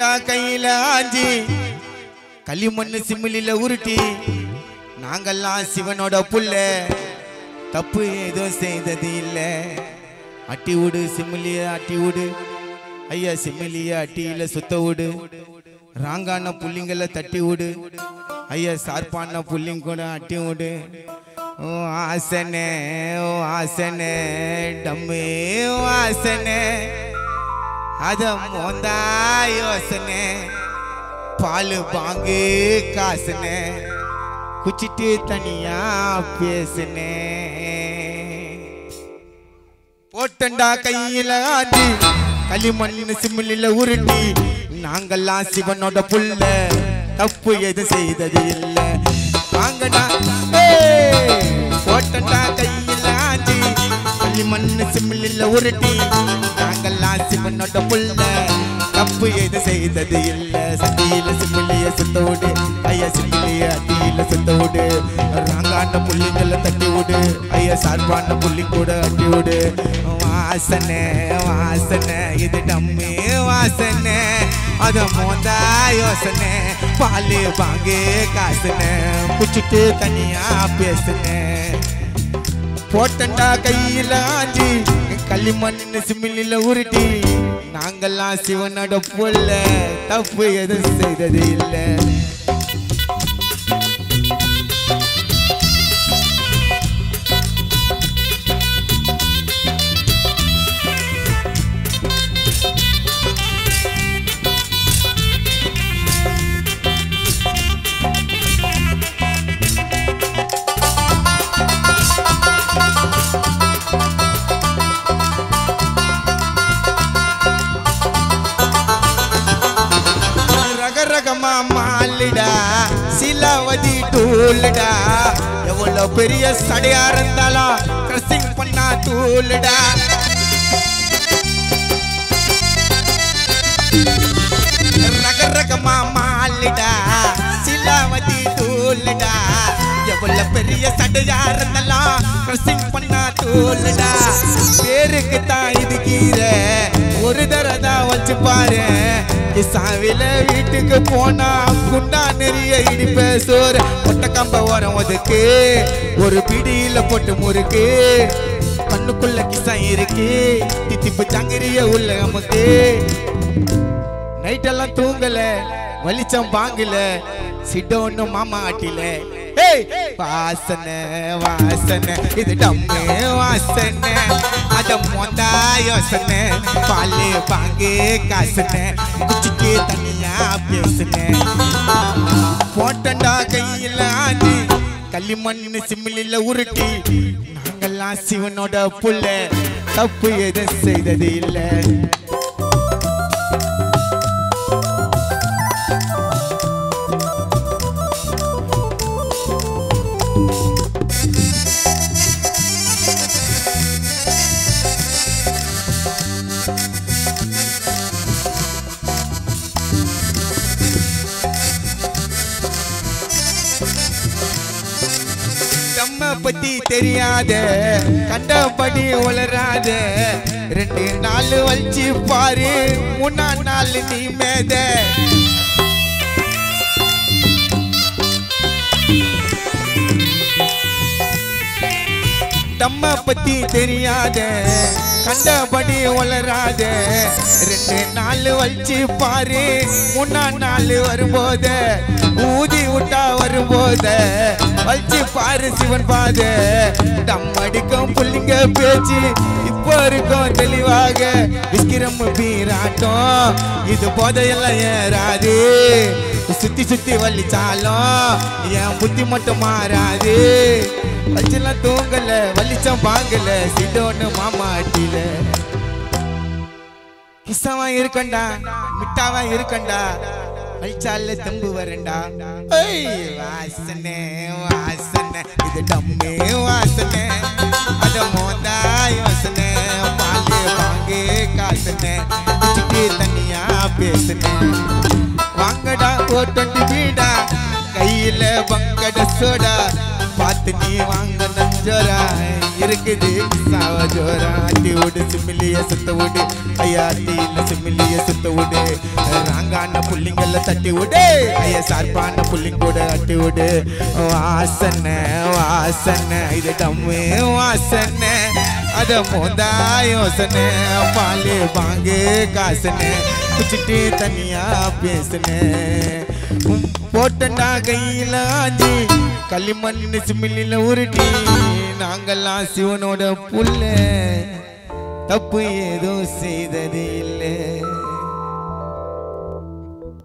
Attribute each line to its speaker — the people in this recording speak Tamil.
Speaker 1: கையில ஆஞ்சி களிமண்ணு சிமிலில உருட்டி நாங்கெல்லாம் சிவனோட புள்ள தப்பு ஏதோ செய்தது இல்ல அட்டி விடு சிமிலிய அட்டி விடு ஐயா சிமிலிய அட்டியில சுத்த விடு ராங்கான புள்ளிங்களை தட்டி விடு ஐயா சார்பான புள்ளிங்க கூட அட்டி விடு ஓ ஆசனே டம்மே ஓ ஆசனே அத மோந்தா யோசனை பாலு பாங்கு காசுனே குச்சிட்டு தனியா பேசுனே போட்டண்டா கையில ஆட்டி களிமண்ணு சிமிலில உருட்டி நாங்கெல்லாம் சிவனோட புள்ள தப்பு எது செய்தது இல்லை வாங்கடா போட்டண்டா கையில ஆட்டி களிமண்ணு சிமிலில உருட்டி நாங்கெல்லாம் சிவனோட புள்ள தப்பு எது செய்தது இல்லை சட்டியில சிமிலிய சுத்த விடு ஐயா சிமிலிய அட்டியில சுத்த விடு ராங்கான புள்ளிங்களை தட்டி விடு ஐயா சார்பான புள்ளி கூட அட்டி விடு வாசனை இது டம்மே வாசனை அத மோந்தா யோசனை பாலு பாங்கு காசுனே குச்சிட்டு தனியா பேசுனே போட்டண்டா கையில ஆஞ்சி களிமண்ணு சிமிலில உருட்டி நாங்கெல்லாம் சிவனோட புள்ள தப்பு எதுவும் செய்தது இல்லை மாலிடா சிலாவதி டூல்டா எவ்வளவு பெரிய சடையா இருந்தாலும் கிரசிங் பண்ணா டூல்டா ரகரகமா மாலிடா சிலாவதி டூல்டா எவ்வளவு பெரிய சடையா இருந்தாலும் கிரசிங் பண்ணா டூல்டா பேருக்கு தான் இது கீரை ஒரு தரதா வச்சு பாரு சாவில வீட்டுக்கு போனா குண்டா நிறைய இனிப்ப சோறு கொட்ட கம்ப ஓரம் ஒதுக்கு ஒரு பிடியில போட்டு முறுக்கு கண்ணுக்குள்ள கிசா இருக்கு தித்திப்பு சங்கிரிய உள்ள நமக்கு நைட்டெல்லாம் தூங்கல வலிச்சம் பாங்கல சிட்ட ஒண்ணு மாமா ஆட்டில வாசனை இது டம்மே வாசனை அத மோந்தா யோசனை பாலு பாங்கு காசுனே குச்சிக்கு தனியா பேசுனே போட்டண்டா கையில ஆட்டி களிமண்ணு சிமிலில உருட்டி நாங்கெல்லாம் சிவனோட புள்ள தப்பு எது செய்தது இல்லை பத்தி தெரியாத கண்டபடி உளராத 2 நாள் வலிச்சு பாரு 3 நாள் நீ மேத தம்ம பத்தி தெரியாத கண்டபடி உளராத 2 நாள் வலிச்சு பாரு 3 நாள் வரும்போது ஊதி விட்டா வரும்போது வலிச்சு பாரு சிவன் பாத டம்மடிக்கும் புள்ளிங்க பேச்சு இப்போ இருக்கும் தெளிவாக விக்கிரம் பீராட்டம் இது போதையெல்லாம் ஏறாது சுத்தி சுத்தி வலிச்சாலும் என் புத்தி மட்டும் மாறாது வலிச்செல்லாம் தூங்கல வலிச்சம் வாங்கல சிட்டோன்னு மாமாட்டில கிசவா இருக்கண்டா மிட்டாவா இருக்கண்டா வலிச்சால தம்பு வரண்டா வாசனை இது டம்மே வாசனை அத மோந்தா யோசனை பாலு வாங்கு காசுனே குச்சிக்கு தனியா பேசுனே வாங்கடா 20 வீடா கையில பங்கட சோடா பாத்து நீ வாங்க நஞ்சரா இருக்குது சாவ ஜோரா அட்டி விடு சிமிலிய சுத்த விடு ஐயா அட்டி இல்ல சிமிலிய சுத்த விடு ராங்கான புள்ளிங்கல்ல தட்டி விடு ஐயா சார்பான புள்ளிங்கூட அட்டி விடு வாசனை வாசனை இது டம்மு வாசனை அத மோந்தா யோசனை பாலு பாங்கு காசனை குச்சிட்டு தனியா பேசுனேன் போட்டா கையில ஆஞ்சி களிமண் சிமிலில உருட்டி நாங்கெல்லாம் சிவனோட புள்ள தப்பு ஏதோ செய்தது இல்லை